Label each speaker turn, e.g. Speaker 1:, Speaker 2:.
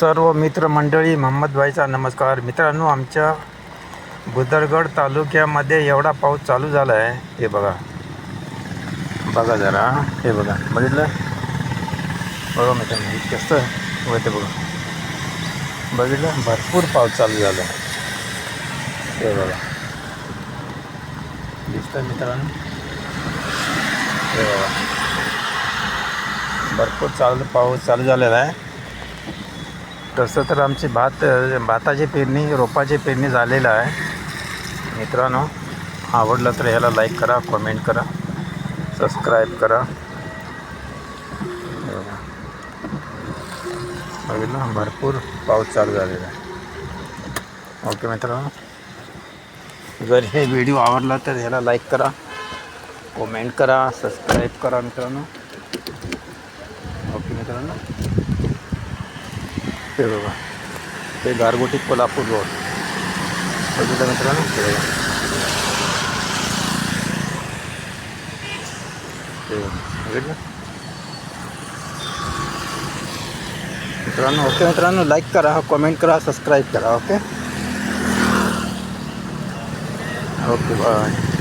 Speaker 1: सर्व मित्रमंडळी मोहम्मदभाईचा नमस्कार. मित्रांनो, आमच्या भुदरगड तालुक्यामध्ये एवढा पाऊस चालू झाला आहे. हे बघा बघा जरा, हे बघा, बघितलं बघा मित्रांनो, कसं होते बघा, बघितलं, भरपूर पाऊस चालू झाला आहे. हे बघा, दिसतं मित्रांनो, हे बघा, भरपूर पाऊस चालू झालेला आहे. तसं तर आमची भाताची पेरणी, रोपाची पेरणी झालेलं आहे. मित्रांनो, आवडलं तर ह्याला लाईक करा, कमेंट करा, सबस्क्राईब करा. बघितलं, भरपूर पाऊस चालू झालेला आहे. ओके मित्रांनो, जर हे व्हिडिओ आवडला तर ह्याला लाईक करा, कमेंट करा, सबस्क्राईब करा मित्रांनो. ओके मित्रांनो, ते बघा, ते गारगोटी कोल्हापूर रोड, बघितलं मित्रांनो, ते बघा, ते बघितलं मित्रांनो. ओके मित्रांनो, लाईक करा, कमेंट करा, सबस्क्राईब करा. Okay okay, bye.